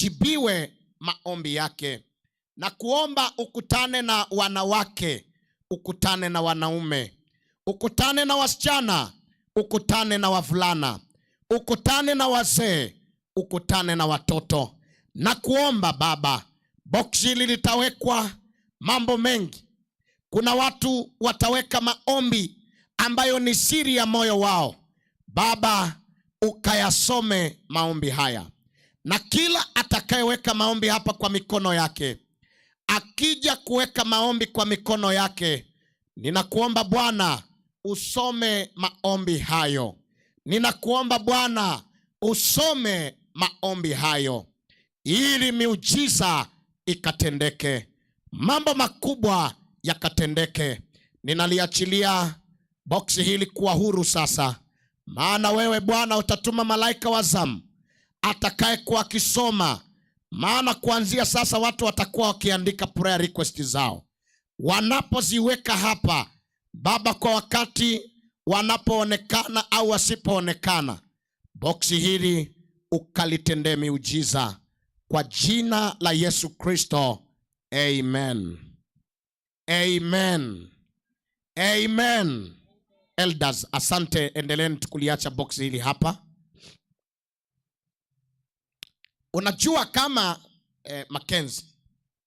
ajibiwe maombi yake. Na kuomba ukutane na wanawake, ukutane na wanaume, ukutane na wasichana, ukutane na wavulana, ukutane na wazee, ukutane na watoto. Na kuomba Baba, boksi hili litawekwa mambo mengi. Kuna watu wataweka maombi ambayo ni siri ya moyo wao. Baba, ukayasome maombi haya. Na kila atakayeweka maombi hapa kwa mikono yake, akija kuweka maombi kwa mikono yake, ninakuomba Bwana usome maombi hayo. Ninakuomba Bwana usome maombi hayo, ili miujiza ikatendeke, mambo makubwa yakatendeke. Ninaliachilia boksi hili kuwa huru sasa, maana wewe Bwana utatuma malaika wa zamu atakaye kuwa akisoma. Maana kuanzia sasa watu watakuwa wakiandika prayer request zao wanapoziweka hapa Baba, kwa wakati wanapoonekana au wasipoonekana. Boksi hili ukalitendee miujiza kwa jina la Yesu Kristo. Amen. Amen. Amen. Elders, asante, endeleeni tukuliacha boksi hili hapa. Unajua kama Mackenzie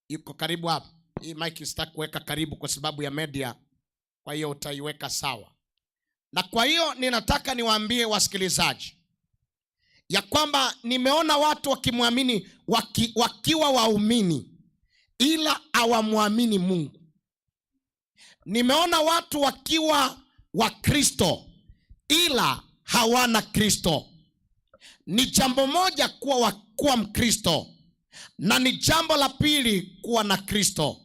yuko karibu hapa, hii mic sitaki kuweka karibu kwa sababu ya media, kwa hiyo utaiweka sawa. Na kwa hiyo ninataka niwaambie wasikilizaji ya kwamba nimeona watu wakimwamini wakiwa waumini ila hawamwamini Mungu. Nimeona watu wakiwa Wakristo ila hawana Kristo. Ni jambo moja kuwa Mkristo, na ni jambo la pili kuwa na Kristo.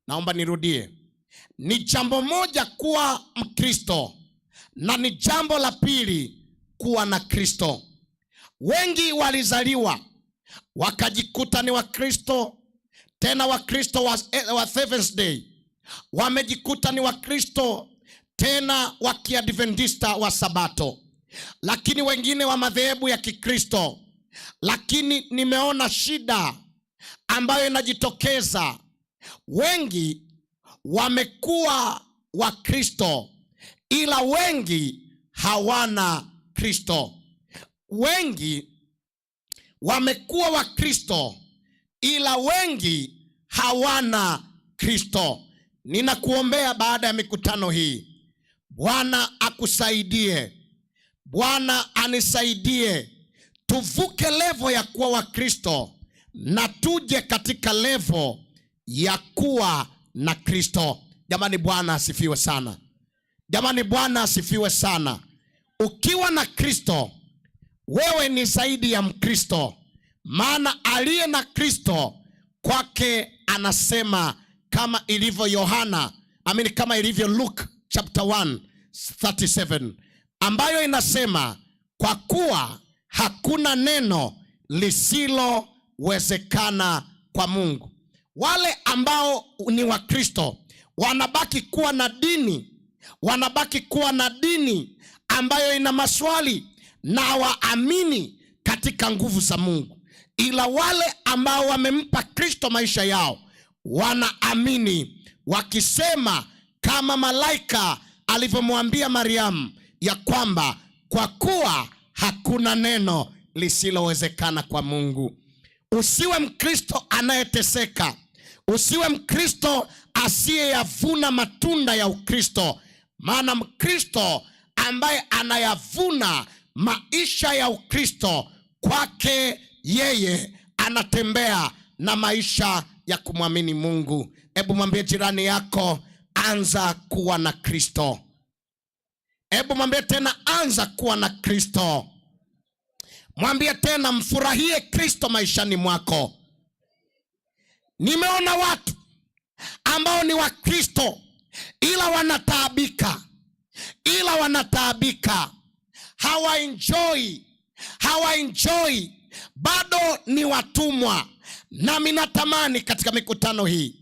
Naomba nirudie. Ni jambo moja kuwa Mkristo, na ni jambo la pili kuwa na Kristo. Wengi walizaliwa wakajikuta ni Wakristo, tena Wakristo wa Seventh Day. Wamejikuta ni Wakristo tena wa Kiadventista wa Sabato, lakini wengine wa madhehebu ya Kikristo. Lakini nimeona shida ambayo inajitokeza. Wengi wamekuwa Wakristo ila wengi hawana Kristo. Wengi wamekuwa Wakristo ila wengi hawana Kristo. Ninakuombea baada ya mikutano hii, Bwana akusaidie, Bwana anisaidie, tuvuke levo ya kuwa Wakristo na tuje katika levo ya kuwa na Kristo. Jamani, Bwana asifiwe sana. Jamani, Bwana asifiwe sana. Ukiwa na Kristo, wewe ni zaidi ya Mkristo, maana aliye na Kristo kwake anasema, kama ilivyo kama ilivyo Luke chapter 1:37, ambayo inasema, kwa kuwa hakuna neno lisilowezekana kwa Mungu. Wale ambao ni Wakristo wanabaki kuwa na dini ambayo ina maswali na waamini katika nguvu za Mungu. Ila wale ambao wamempa Kristo maisha yao wanaamini, wakisema kama malaika alivyomwambia Mariamu ya kwamba kwa kuwa hakuna neno lisilowezekana kwa Mungu. Usiwe Mkristo anayeteseka. Usiwe Mkristo asiyeyavuna matunda ya Ukristo. Maana Mkristo ambaye anayavuna maisha ya Ukristo, kwake yeye anatembea na maisha ya kumwamini Mungu. Hebu mwambie jirani yako, anza kuwa na Kristo. Hebu mwambie tena, anza kuwa na Kristo. Mwambie tena, mfurahie Kristo maishani mwako. Nimeona watu ambao ni Wakristo ila wanataabika, hawaenjoy, bado ni watumwa. Nami natamani katika mikutano hii,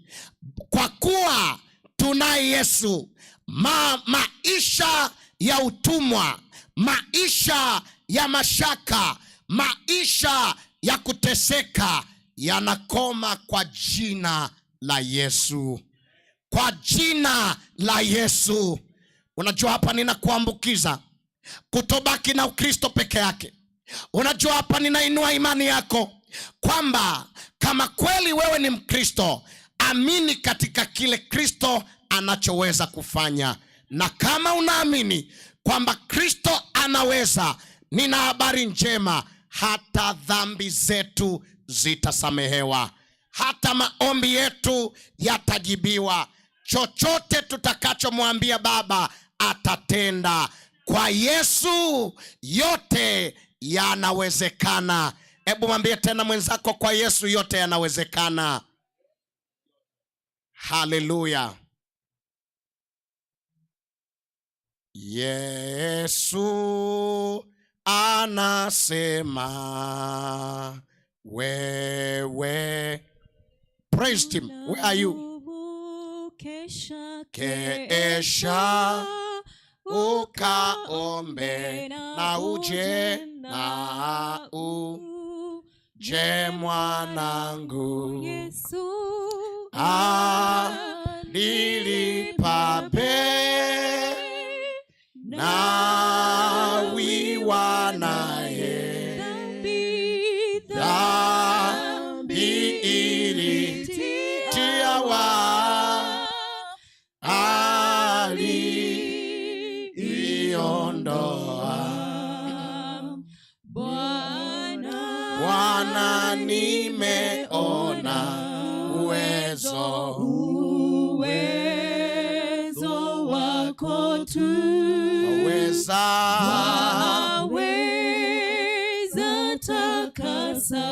kwa kuwa tunaye Yesu, maisha ya utumwa, maisha ya mashaka, maisha ya kuteseka yanakoma kwa jina la Yesu. Kwa jina la Yesu. Unajua hapa ninakuambukiza kutobaki na Ukristo peke yake. Unajua hapa ninainua imani yako kwamba kama kweli wewe ni Mkristo, amini katika kile Kristo anachoweza kufanya. Na kama unaamini kwamba Kristo anaweza, nina habari njema, hata dhambi zetu zitasamehewa. Hata maombi yetu yatajibiwa. Chochote tutakachomwambia Baba atatenda. Kwa Yesu yote yanawezekana. Hebu mwambie tena mwenzako, kwa Yesu yote yanawezekana. Haleluya. Yesu anasema wewe. Praise him. Where are you? Kesha ukaombe na uje na uje mwanangu. Yesu alilipa bei na wiwa naye dhambi ilitiwa Bwana nimeona uwezo wako tu. Waweza takasa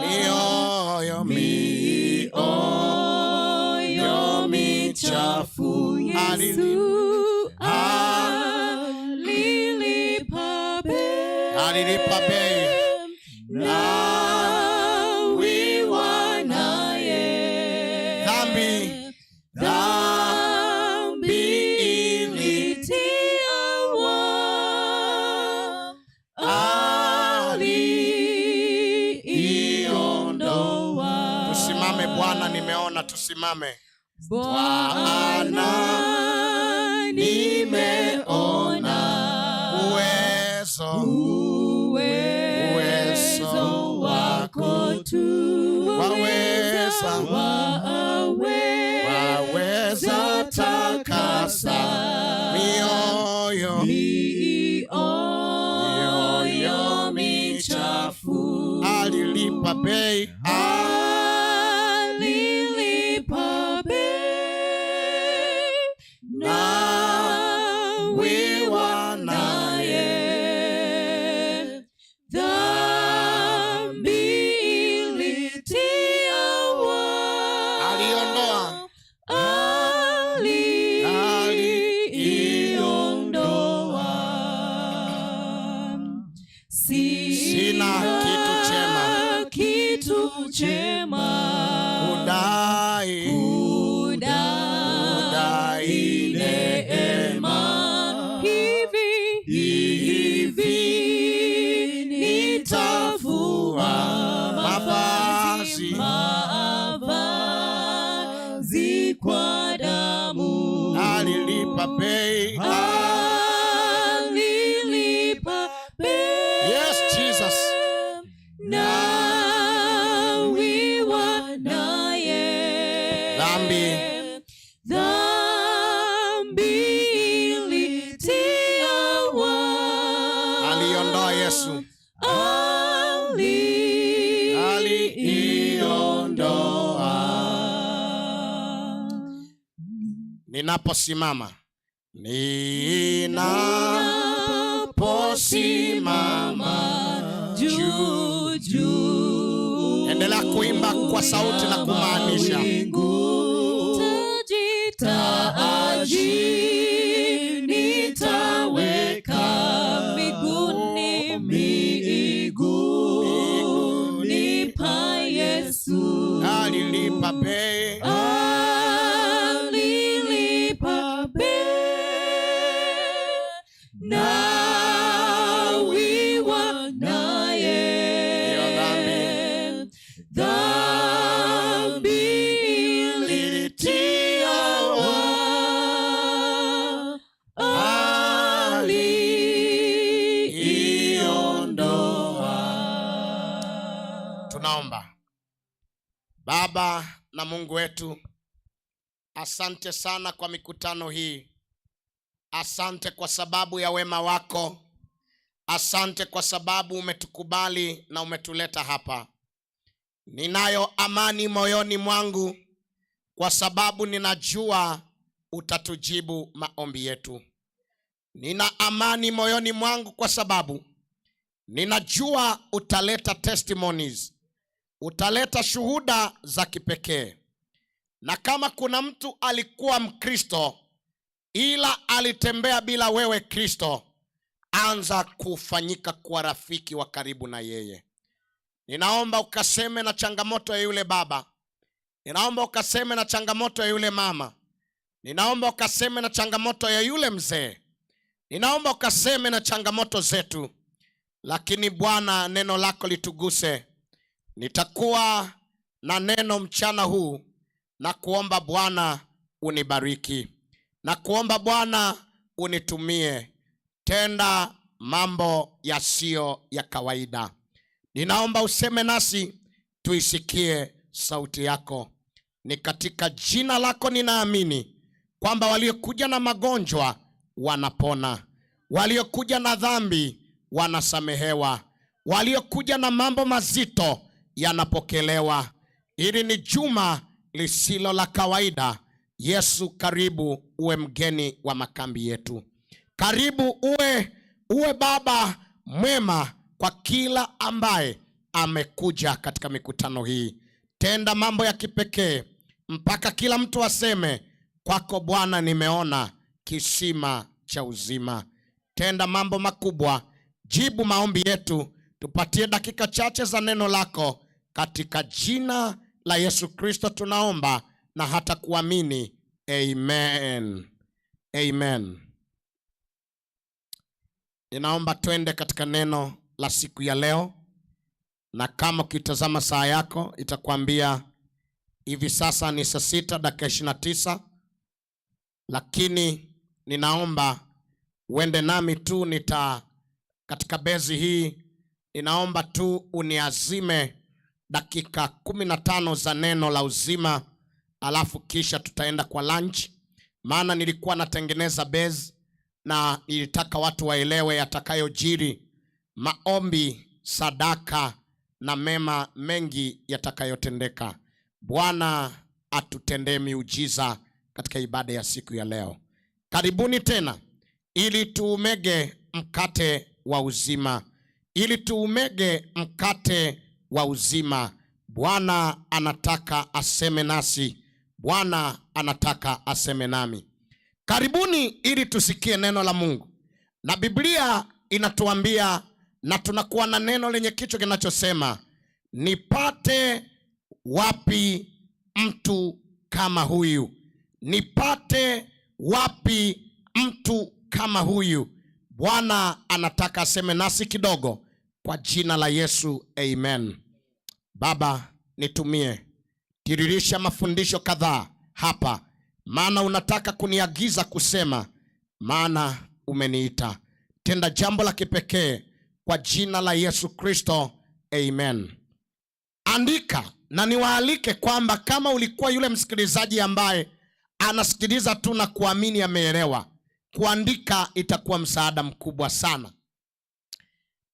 mioyo michafu. Yesu alilipa bei na wiwa naye dhambi ilitiwa aliiondoa. Tusimame Bwana nimeona, tusimame. Bwana nimeona uwezo wako tu. Waweza takasa mioyo michafu. Alilipa bei na wiwa naye dhambi ilitiwa. aliondoa. Sina kitu chema kudai neema. Hivi nitafua mavazi kwa damu. Alilipa bei. Yes, Jesus. Na wiwa naye dhambi ilitiwa. Aliondoa Yesu. Aliondoa. Ninaposimama juu. Endelea kuimba kwa sauti na kumaanisha. Taji nitaweka miguuni pa Yesu. Alilipa bei. Na wiwa naye dhambi ilitia wa, aliiondoa. Tunaomba. Baba na Mungu wetu, asante sana kwa mikutano hii. Asante kwa sababu ya wema wako. Asante kwa sababu umetukubali na umetuleta hapa. Ninayo amani moyoni mwangu kwa sababu ninajua utatujibu maombi yetu. Nina amani moyoni mwangu kwa sababu ninajua utaleta testimonies. Utaleta shuhuda za kipekee. Na kama kuna mtu alikuwa Mkristo ila alitembea bila wewe Kristo, anza kufanyika kuwa rafiki wa karibu na yeye. Ninaomba ukaseme na changamoto ya yule baba. Ninaomba ukaseme na changamoto ya yule mama. Ninaomba ukaseme na changamoto ya yule mzee. Ninaomba ukaseme na changamoto zetu. Lakini Bwana, neno lako lituguse. Nitakuwa na neno mchana huu na kuomba Bwana unibariki. Na kuomba Bwana unitumie. Tenda mambo yasiyo ya kawaida. Ninaomba useme nasi tuisikie sauti yako. Ni katika jina lako ninaamini kwamba waliokuja na magonjwa wanapona. Waliokuja na dhambi wanasamehewa. Waliokuja na mambo mazito yanapokelewa. Hili ni juma lisilo la kawaida. Yesu, karibu uwe mgeni wa makambi yetu. Karibu uwe Baba mwema kwa kila ambaye amekuja katika mikutano hii. Tenda mambo ya kipekee mpaka kila mtu aseme, kwako Bwana nimeona kisima cha uzima. Tenda mambo makubwa. Jibu maombi yetu. Tupatie dakika chache za neno lako. Katika jina la Yesu Kristo tunaomba na hata kuamini. Amen. Amen. Ninaomba twende katika neno la siku ya leo. Na kama ukitazama saa yako itakwambia hivi sasa ni saa 6:29. Lakini ninaomba uende nami tu, katika bezi hii ninaomba tu uniazime dakika 15 za neno la uzima, alafu kisha tutaenda kwa lunch. Maana nilikuwa natengeneza bezi na nilitaka watu waelewe yatakayojiri, maombi, sadaka na mema mengi yatakayotendeka. Bwana atutendee miujiza katika ibada ya siku ya leo. Karibuni tena ili tuumege mkate wa uzima. Ili tuumege mkate wa uzima. Bwana anataka aseme nasi. Bwana anataka aseme nami. Karibuni ili tusikie neno la Mungu. Na Biblia inatuambia, na tunakuwa na neno lenye kichwa kinachosema, nipate wapi mtu kama huyu? Nipate wapi mtu kama huyu? Bwana anataka aseme nasi kidogo kwa jina la Yesu. Amen. Baba, nitumie. Tiririsha mafundisho kadhaa hapa, maana unataka kuniagiza kusema, maana umeniita. Tenda jambo la kipekee kwa jina la Yesu Kristo. Amen. Andika na niwaalike kwamba kama ulikuwa yule msikilizaji ambaye anasikiliza tu na kuamini ameelewa, kuandika itakuwa msaada mkubwa sana.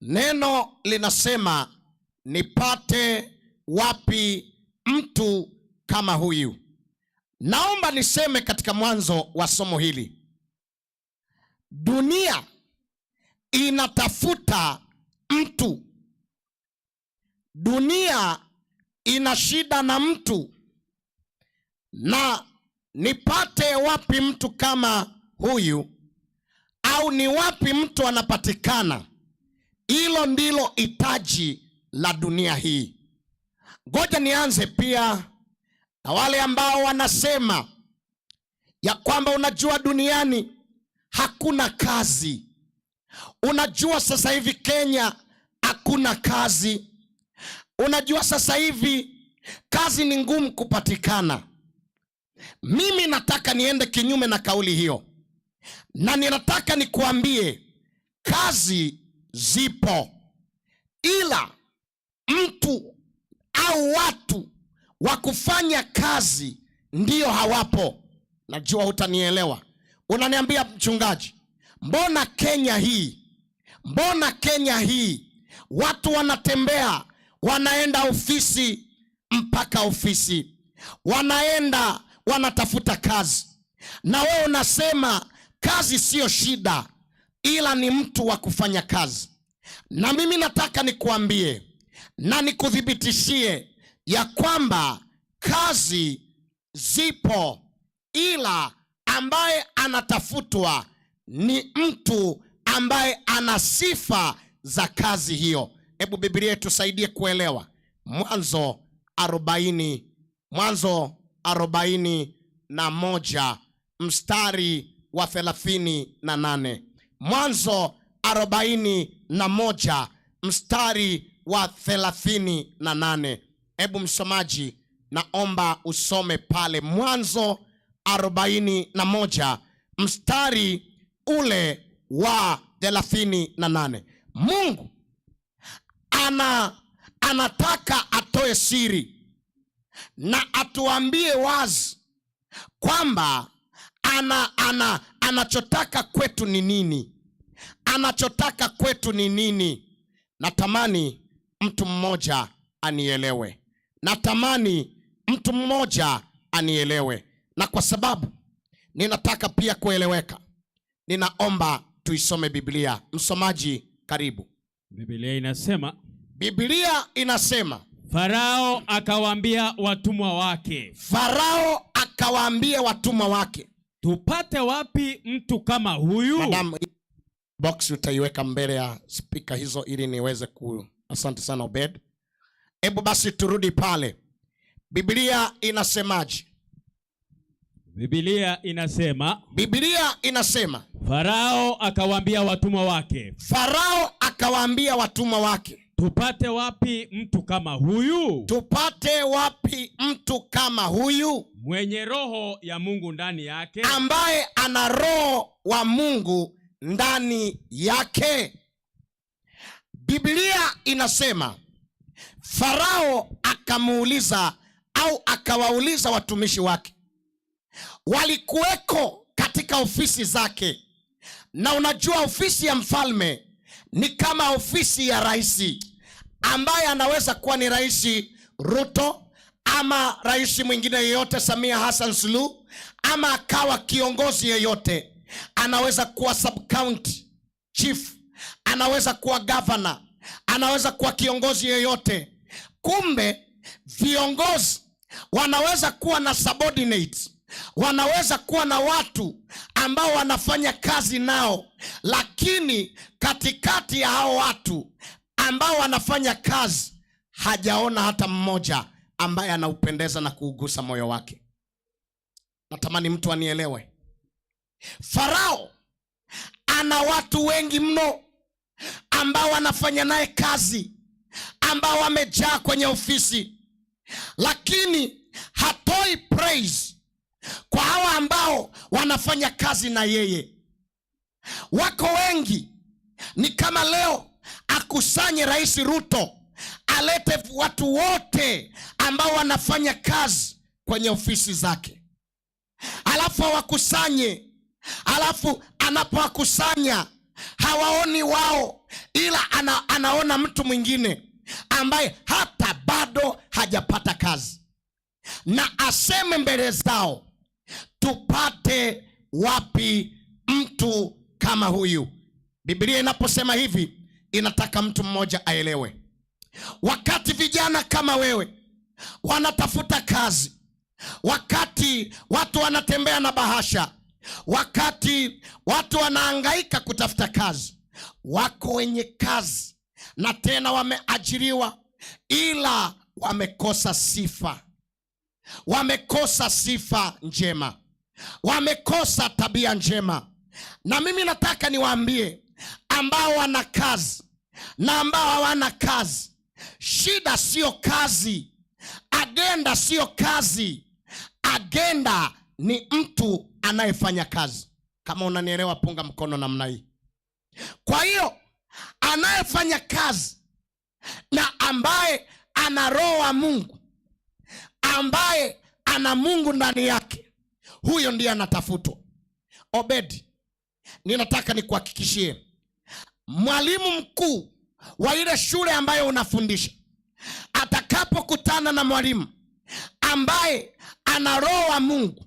Neno linasema, nipate wapi mtu kama huyu? Naomba niseme katika mwanzo wa somo hili, dunia inatafuta mtu. Dunia ina shida na mtu. Na nipate wapi mtu kama huyu, au ni wapi mtu anapatikana? Hilo ndilo hitaji la dunia hii. Ngoja nianze pia na wale ambao wanasema ya kwamba unajua duniani hakuna kazi. Unajua sasa hivi Kenya hakuna kazi. Unajua sasa hivi kazi ni ngumu kupatikana. Mimi nataka niende kinyume na kauli hiyo, na ninataka nikuambie kazi zipo, ila mtu au watu wa kufanya kazi ndio hawapo. Najua hutanielewa. Unaniambia, mchungaji, mbona Kenya hii watu wanatembea, wanaenda ofisi mpaka ofisi, wanaenda wanatafuta kazi, na wewe unasema kazi sio shida, ila ni mtu wa kufanya kazi. Na mimi nataka nikuambie na nikuthibitishie ya kwamba kazi zipo, ila ambaye anatafutwa ni mtu ambaye ana sifa za kazi hiyo. Hebu Biblia tusaidie kuelewa. Mwanzo 41 mstari wa 38. Mwanzo 41 mstari wa 38. Hebu msomaji, naomba usome pale Mwanzo 41 mstari ule wa 38. Mungu anataka atoe siri na atuambie wazi kwamba anachotaka kwetu ni nini. Anachotaka kwetu ni nini? Natamani mtu mmoja anielewe. Na kwa sababu ninataka pia kueleweka, ninaomba tuisome Biblia. Msomaji, karibu. Biblia inasema Farao akawaambia watumwa wake, tupate wapi mtu kama huyu? Madam, box utaiweka mbele ya speaker hizo ili niweze Asante sana Obed. Hebu basi turudi pale. Biblia inasemaje? Biblia inasema Farao akawaambia watumwa wake, tupate wapi mtu kama huyu? Mwenye roho ya Mungu ndani yake, ambaye ana roho wa Mungu ndani yake. Biblia inasema Farao akamuuliza au akawauliza watumishi wake, walikuweko katika ofisi zake. Na unajua ofisi ya mfalme ni kama ofisi ya rais, ambaye anaweza kuwa ni Rais Ruto ama rais mwingine yeyote, Samia Hassan Suluhu, ama akawa kiongozi yeyote. Anaweza kuwa sub county chief, anaweza kuwa governor, anaweza kuwa kiongozi yeyote. Kumbe viongozi wanaweza kuwa na subordinates, wanaweza kuwa na watu ambao wanafanya kazi nao, lakini katikati ya hao watu ambao wanafanya kazi hajaona hata mmoja ambaye anaupendeza na kuugusa moyo wake. Natamani mtu anielewe. Farao ana watu wengi mno ambao wanafanya naye kazi, ambao wamejaa kwenye ofisi, lakini hatoi praise kwa hawa ambao wanafanya kazi na yeye. Wako wengi. Ni kama leo akusanye Rais Ruto, alete watu wote ambao wanafanya kazi kwenye ofisi zake, alafu awakusanye, alafu anapowakusanya hawaoni wao, ila anaona mtu mwingine ambaye hata bado hajapata kazi, na aseme mbele zao, tupate wapi mtu kama huyu? Biblia inaposema hivi, inataka mtu mmoja aelewe. Wakati vijana kama wewe wanatafuta kazi, wakati watu wanatembea na bahasha, wakati watu wanahangaika kutafuta kazi, wako wenye kazi na tena wameajiriwa, ila wamekosa sifa njema, wamekosa tabia njema. Na mimi nataka niwaambie ambao wana kazi na ambao hawana kazi, shida sio kazi. agenda siyo kazi. Agenda ni mtu anayefanya kazi. Kama unanielewa, punga mkono namna hii. Kwa hiyo anayefanya kazi na ambaye ana roho wa Mungu, ambaye ana Mungu ndani yake, huyo ndiye anatafutwa. Obedi, ninataka nikuhakikishie, mwalimu mkuu wa ile shule ambayo unafundisha atakapokutana na mwalimu ambaye ana roho wa Mungu,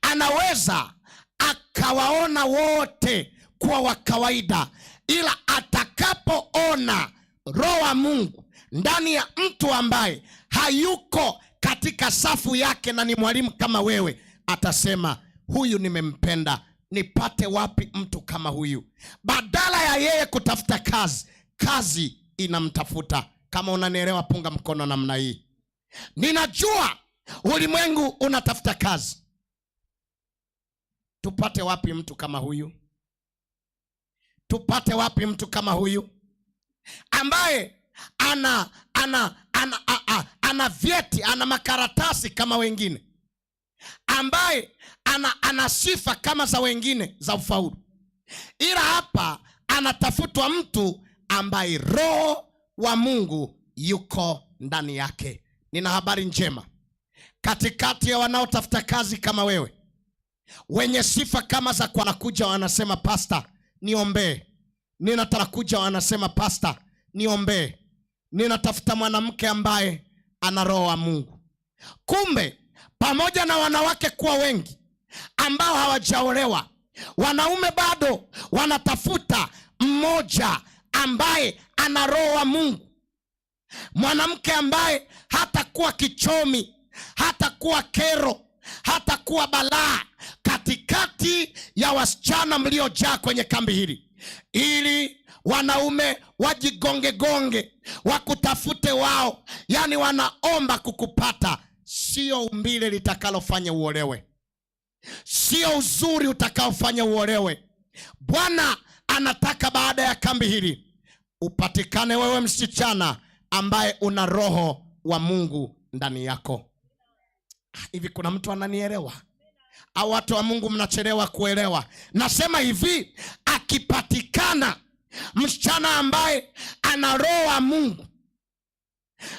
anaweza akawaona wote kuwa wa kawaida, ila atakapoona roho wa Mungu ndani ya mtu ambaye hayuko katika safu yake na ni mwalimu kama wewe, atasema huyu nimempenda, nipate wapi mtu kama huyu? Badala ya yeye kutafuta kazi, kazi inamtafuta. Kama unanielewa, punga mkono namna hii. Ninajua ulimwengu unatafuta kazi. Tupate wapi mtu kama huyu? Tupate wapi mtu kama huyu ambaye ana vyeti, ana makaratasi kama wengine, ambaye ana sifa kama za wengine za ufaulu, ila hapa anatafutwa mtu ambaye roho wa Mungu yuko ndani yake. Nina habari njema, katikati ya wanaotafuta kazi kama wewe, wenye sifa kama za kwa, nakuja wanasema pastor niombee, ninataka kuja wanasema pastor niombee, ninatafuta mwanamke ambaye ana roho wa Mungu. Kumbe pamoja na wanawake kuwa wengi ambao hawajaolewa, wanaume bado wanatafuta mmoja ambaye ana roho wa Mungu, mwanamke ambaye hatakuwa kichomi, hatakuwa kero, hatakuwa balaa katikati ya wasichana mliojaa kwenye kambi hili, ili wanaume wajigonge wakutafute wao. Yani wanaomba kukupata. Sio umbile litakalofanya uolewe, sio uzuri utakaofanya uolewe. Bwana anataka baada ya kambi hili upatikane wewe msichana ambaye una roho wa Mungu ndani yako. Hivi kuna mtu ananielewa? Au watu wa Mungu mnachelewa kuelewa? Nasema hivi, akipatikana msichana ambaye ana roho wa Mungu,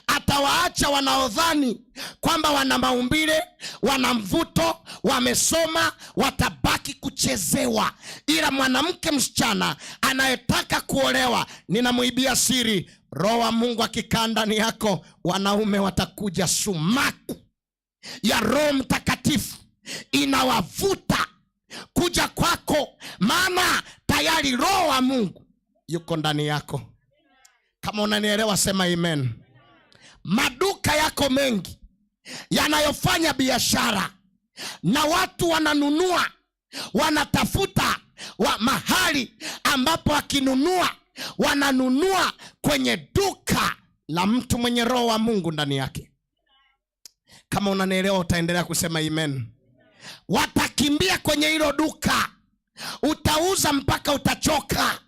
atawaacha wanaodhani kwamba wana maumbile, wana mvuto, wamesoma, watabaki kuchezewa. Ila mwanamke msichana anayetaka kuolewa, ninamuibia siri, roho wa Mungu akikaa ndani yako, wanaume watakuja. Sumaku ya Roho Mtakatifu inawavuta kuja kwako, maana tayari roho wa Mungu yuko ndani yako. Kama unanielewa sema amen. Maduka yako mengi yanayofanya biashara na watu wananunua, wanatafuta mahali ambapo akinunua, wananunua kwenye duka la mtu mwenye roho wa Mungu ndani yake. Kama unanielewa utaendelea kusema amen. Watakimbia kwenye hilo duka, utauza mpaka utachoka.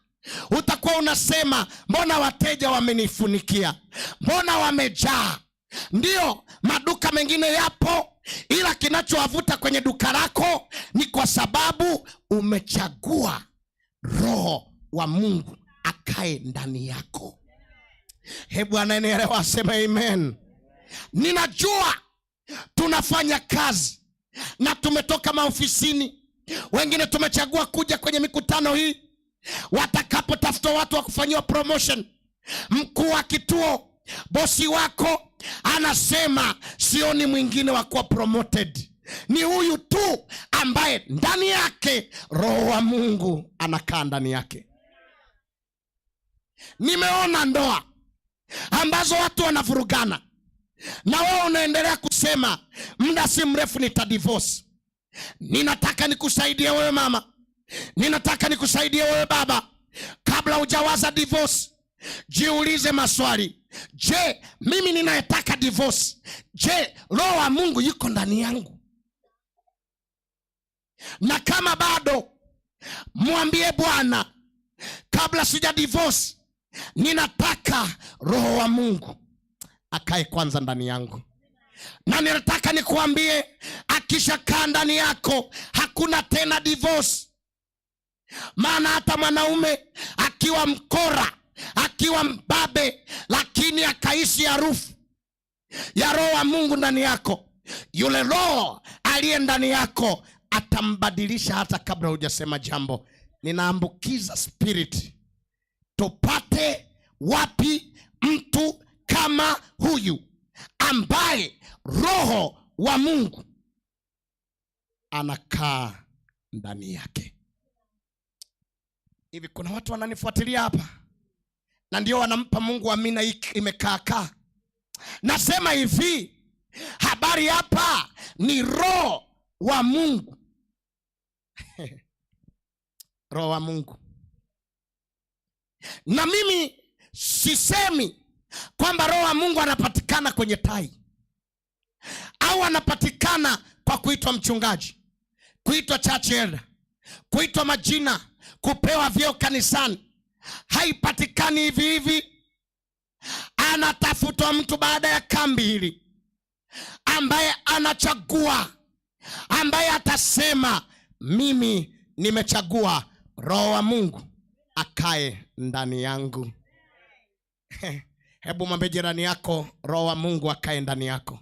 Utakuwa unasema mbona wateja wamenifunikia, mbona wamejaa? Ndio, maduka mengine yapo, ila kinachowavuta kwenye duka lako ni kwa sababu umechagua roho wa Mungu akae ndani yako. Hebu ananielewa aseme amen. Ninajua tunafanya kazi na tumetoka maofisini, wengine tumechagua kuja kwenye mikutano hii. Watakapotafuta watu wa kufanyiwa promotion, mkuu wa kituo, bosi wako anasema sioni mwingine wa kuwa promoted, ni huyu tu ambaye ndani yake roho wa Mungu anakaa ndani yake. Nimeona ndoa ambazo watu wanavurugana, na wewe unaendelea kusema muda si mrefu nitadivorce. Ninataka nikusaidie wewe mama, ninataka nikusaidie wewe baba. Kabla hujawaza divorce, jiulize maswali. Je, mimi ninayetaka divorce, je, roho wa Mungu yuko ndani yangu? Na kama bado, mwambie Bwana, kabla sija divorce, ninataka roho wa Mungu akae kwanza ndani yangu. Na ninataka nikuambie, akishakaa ndani yako hakuna tena divorce. Maana hata mwanaume akiwa mkora, akiwa mbabe, lakini akaishi harufu ya Roho wa Mungu ndani yako, yule Roho aliye ndani yako atambadilisha hata kabla hujasema jambo. Ninaambukiza spirit. Tupate wapi mtu kama huyu ambaye Roho wa Mungu anakaa ndani yake? Hivi kuna watu wananifuatilia hapa na ndio wanampa Mungu amina hii imekaa. Nasema hivi, habari hapa ni Roho wa Mungu. Roho wa Mungu. Na mimi sisemi kwamba Roho wa Mungu anapatikana kwenye tai au anapatikana kwa kuitwa mchungaji, kuitwa church elder, kuitwa majina, kupewa vyeo kanisani. Haipatikani hivi hivi. Anatafutwa mtu baada ya kambi hili ambaye anachagua, ambaye atasema mimi nimechagua Roho wa Mungu akae ndani yangu. Hebu mwambie jirani yako, Roho wa Mungu akae ndani yako.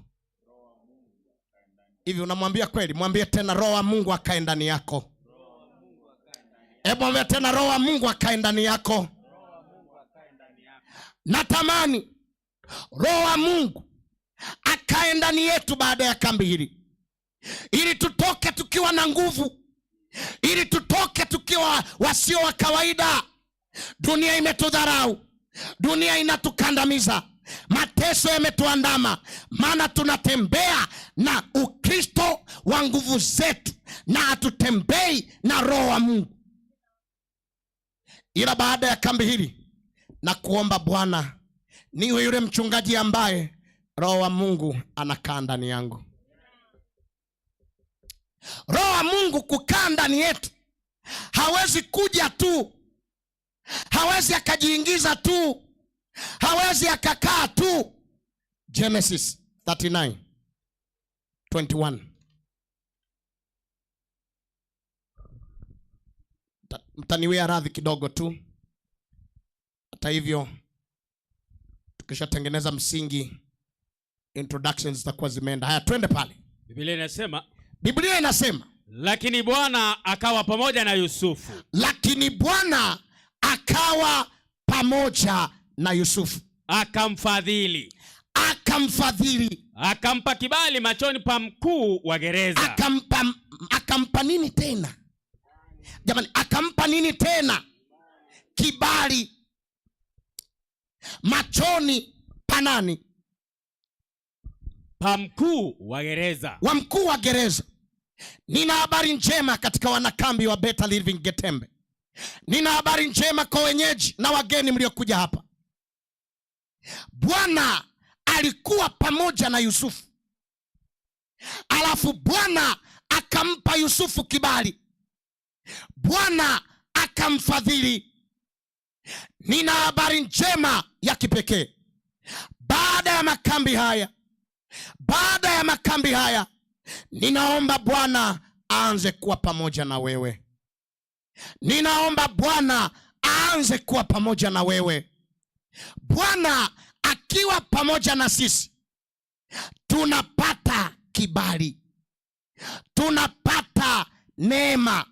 Hivi unamwambia kweli? Mwambie tena, Roho wa Mungu akae ndani yako. Hebu mwambie tena, Roho wa Mungu akae ndani yako. Natamani Roho wa Mungu akae ndani yetu baada ya kambi hili, ili tutoke tukiwa na nguvu, ili tutoke tukiwa wasio wa kawaida. Dunia imetudharau, dunia inatukandamiza, mateso yametuandama, maana tunatembea na Ukristo wa nguvu zetu na hatutembei na Roho wa Mungu. Ila baada ya kambi hili na kuomba Bwana niwe yule mchungaji ambaye Roho wa Mungu anakaa ndani yangu. Roho wa Mungu kukaa ndani yetu, hawezi kuja tu, hawezi akajiingiza tu, hawezi akakaa tu. Genesis 39:21. Mtaniwia radhi kidogo tu. Hata hivyo, tukishatengeneza msingi, introductions zitakuwa zimeenda. Haya, twende pale. Biblia inasema lakini Bwana akawa pamoja na Yusufu. Lakini Bwana akawa pamoja na Yusufu, akamfadhili, akampa kibali machoni pa mkuu wa gereza. Akampa nini tena? Jamani, akampa nini tena? Kibali machoni pa nani? Pa mkuu wa gereza. Wa mkuu wa gereza. Nina habari njema katika wanakambi wa Better Living Getembe. Nina habari njema kwa wenyeji na wageni mliokuja hapa. Bwana alikuwa pamoja na Yusufu, alafu Bwana akampa Yusufu kibali, Bwana akamfadhili. Nina habari njema ya kipekee. Baada ya makambi haya, ninaomba Bwana aanze kuwa pamoja na wewe. Ninaomba Bwana aanze kuwa pamoja na wewe. Bwana akiwa pamoja na sisi, tunapata kibali, tunapata neema.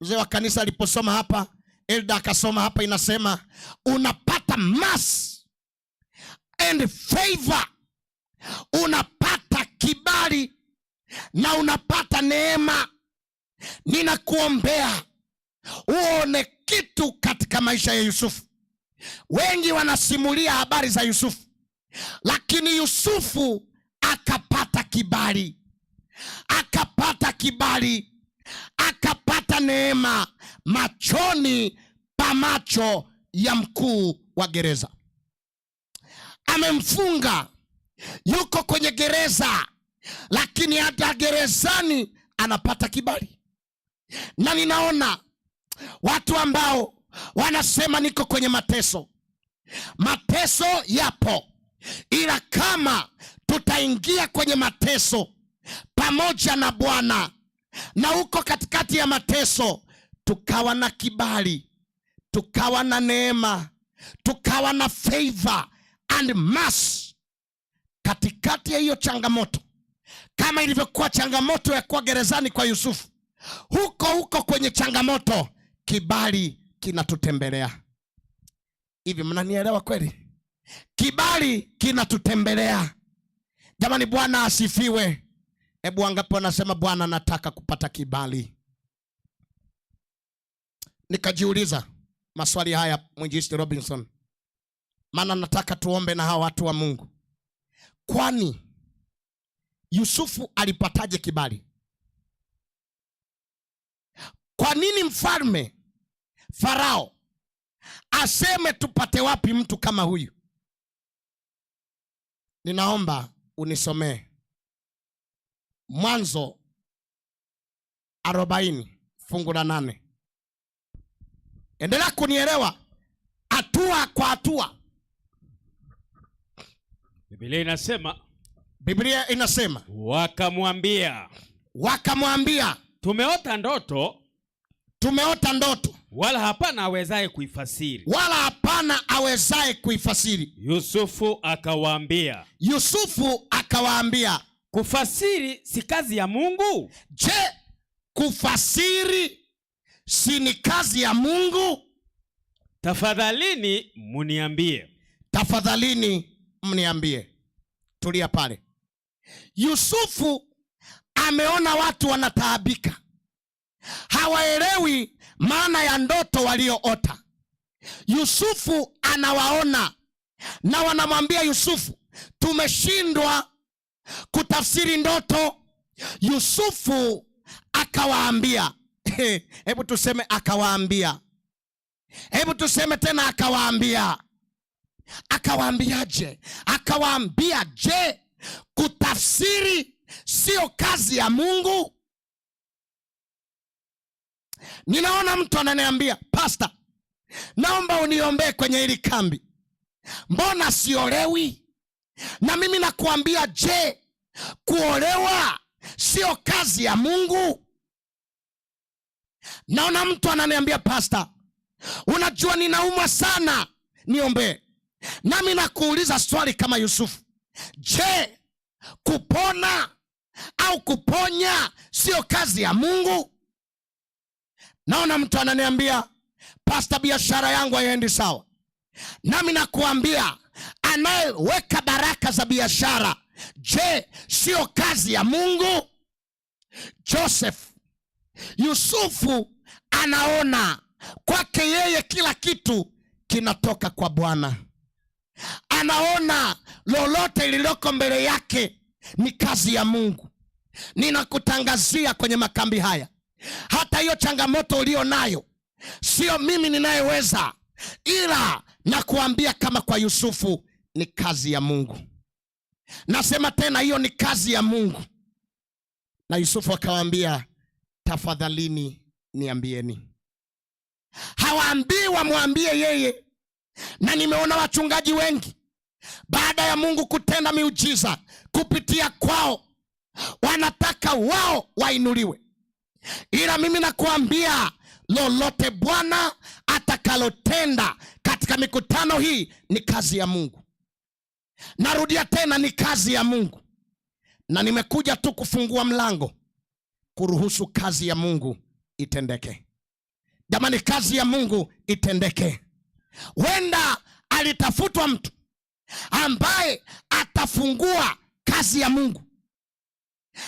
Mzee wa kanisa aliposoma hapa, Elda akasoma hapa, inasema unapata mercy and favor. Unapata kibali na unapata neema. Ninakuombea uone kitu katika maisha ya Yusufu. Wengi wanasimulia habari za Yusufu, lakini Yusufu akapata kibali, akapata neema machoni pa macho ya mkuu wa gereza. Amemfunga, yuko kwenye gereza, lakini hata gerezani anapata kibali. Na ninaona watu ambao wanasema niko kwenye mateso. Mateso yapo, ila kama tutaingia kwenye mateso pamoja na Bwana, na huko katikati ya mateso tukawa na kibali, tukawa na neema, tukawa na favor and mercy. Katikati ya hiyo changamoto, kama ilivyokuwa changamoto ya kuwa gerezani kwa Yusufu, huko kwenye changamoto kibali kinatutembelea. Hivi mnanielewa kweli? Kibali kinatutembelea. Jamani, Bwana asifiwe. Hebu wangapi wanasema Bwana, nataka kupata kibali? Nikajiuliza maswali haya, Mwinjilisti Robinson, maana nataka tuombe na hawa watu wa Mungu. Kwani Yusufu alipataje kibali? Kwa nini mfalme Farao aseme tupate wapi mtu kama huyu? Ninaomba unisomee Mwanzo 40 fungu la 8. Endelea kunielewa hatua kwa hatua. Biblia inasema wakamwambia, tumeota ndoto, wala hapana awezaye kuifasiri. Yusufu akawaambia, kufasiri si kazi ya Mungu? Je, kufasiri si ni kazi ya Mungu? Tafadhalini mniambie. Tulia pale. Yusufu ameona watu wanataabika, hawaelewi maana ya ndoto walioota. Yusufu anawaona na wanamwambia Yusufu, tumeshindwa kutafsiri ndoto. Yusufu akawaambia, hebu tuseme akawaambia, hebu tuseme tena akawaambia. Akawaambiaje? Akawaambia, je, kutafsiri sio kazi ya Mungu? Ninaona mtu ananiambia, Pastor, naomba uniombee kwenye hili kambi, mbona siolewi? Na mimi nakuambia, je, kuolewa sio kazi ya Mungu? Naona mtu ananiambia, Pastor, unajua ninaumwa sana, niombee. Nami nakuuliza swali kama Yusufu, je, kupona au kuponya sio kazi ya Mungu? Naona mtu ananiambia, Pastor, biashara yangu haiendi sawa. Nami nakuambia, anayeweka baraka za biashara, je, sio kazi ya Mungu? Yusufu anaona kwake yeye kila kitu kinatoka kwa Bwana. Anaona lolote lililoko mbele yake ni kazi ya Mungu. Ninakutangazia kwenye makambi haya, hata hiyo changamoto ulio nayo sio mimi ninayeweza, ila nakuambia kama kwa Yusufu ni kazi ya Mungu. Nasema tena, hiyo ni kazi ya Mungu. Na Yusufu akawaambia, tafadhalini niambieni. Hawaambii wamwambie yeye. Na nimeona wachungaji wengi baada ya Mungu kutenda miujiza kupitia kwao, wanataka wao wainuliwe. Ila mimi nakuambia, lolote Bwana atakalotenda katika mikutano hii ni kazi ya Mungu. Narudia tena, ni kazi ya Mungu. Na nimekuja tu kufungua mlango, kuruhusu kazi ya Mungu itendeke. Jamani, kazi ya Mungu itendeke. Wenda alitafutwa mtu ambaye atafungua kazi ya Mungu.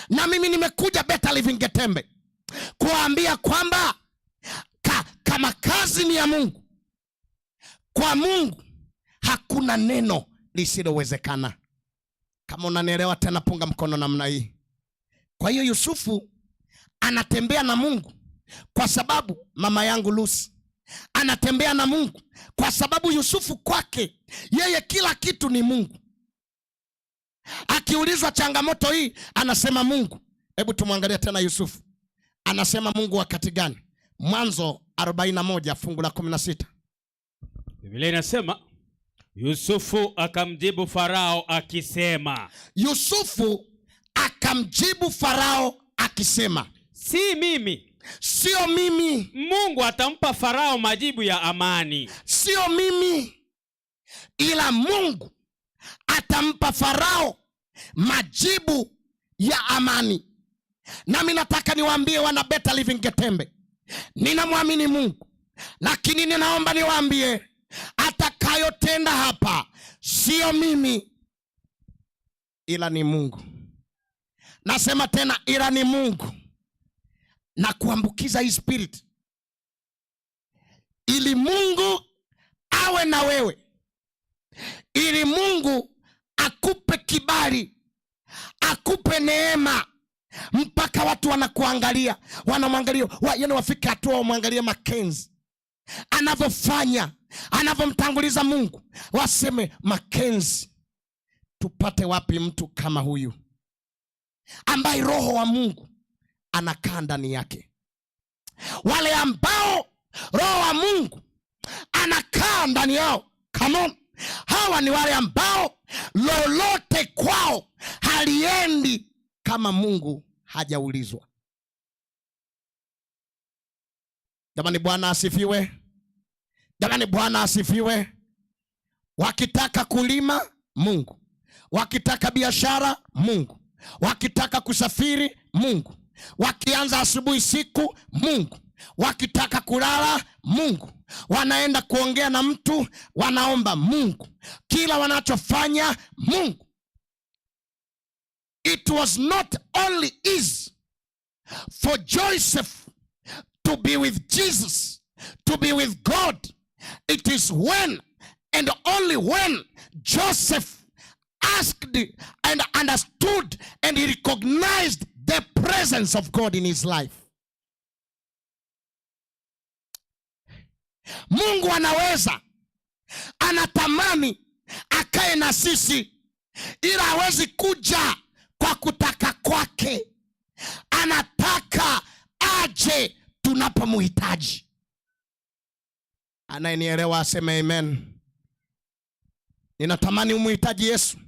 Na mimi nimekuja Better Living Getembe kuambia kwamba kama kazi ni ya Mungu, kwa Mungu hakuna neno lisilowezekana. Kama unanielewa tena, punga mkono namna hii. Kwa hiyo Yusufu anatembea na Mungu kwa sababu mama yangu Lucy anatembea na Mungu kwa sababu Yusufu kwake yeye kila kitu ni Mungu. Akiulizwa changamoto hii anasema Mungu. Hebu tumwangalie tena Yusufu anasema Mungu wakati gani? Mwanzo 41 fungu la 16. Biblia inasema Yusufu akamjibu Farao akisema, Yusufu akamjibu Farao akisema, si mimi. Sio mimi. Mungu atampa Farao majibu ya amani. Sio mimi, ila Mungu atampa Farao majibu ya amani. Nami nataka niwaambie wana Better Living Getembe, ninamwamini Mungu, lakini ninaomba niwaambie atakayotenda hapa sio mimi, ila ni Mungu. Nasema tena, ila ni Mungu. Na kuambukiza hii spirit ili Mungu awe na wewe, ili Mungu akupe kibali, akupe neema, mpaka watu wanakuangalia, wanamwangalia, yaani wafike hatua wamwangalie Mackenzie anavyofanya, anavyomtanguliza Mungu, waseme Mackenzie, tupate wapi mtu kama huyu ambaye roho wa Mungu anakaa ndani yake. Wale ambao roho wa Mungu anakaa ndani yao, come on, hawa ni wale ambao lolote kwao haliendi kama Mungu hajaulizwa. Jamani, Bwana asifiwe. Jamani, Bwana asifiwe. Wakitaka kulima, Mungu. Wakitaka biashara, Mungu. Wakitaka kusafiri, Mungu. Wakianza asubuhi siku, Mungu. Wakitaka kulala, Mungu. Wanaenda kuongea na mtu, wanaomba, Mungu. Kila wanachofanya, Mungu. It was not only easy for Joseph to be with Jesus, to be with God. It is when and only when Joseph asked and understood and he recognized the presence of God in his life. Mungu anaweza, anatamani akae na sisi, ila hawezi kuja kwa kutaka kwake. Anataka aje tunapomhitaji. Anayenielewa aseme amen. Ninatamani umhitaji Yesu.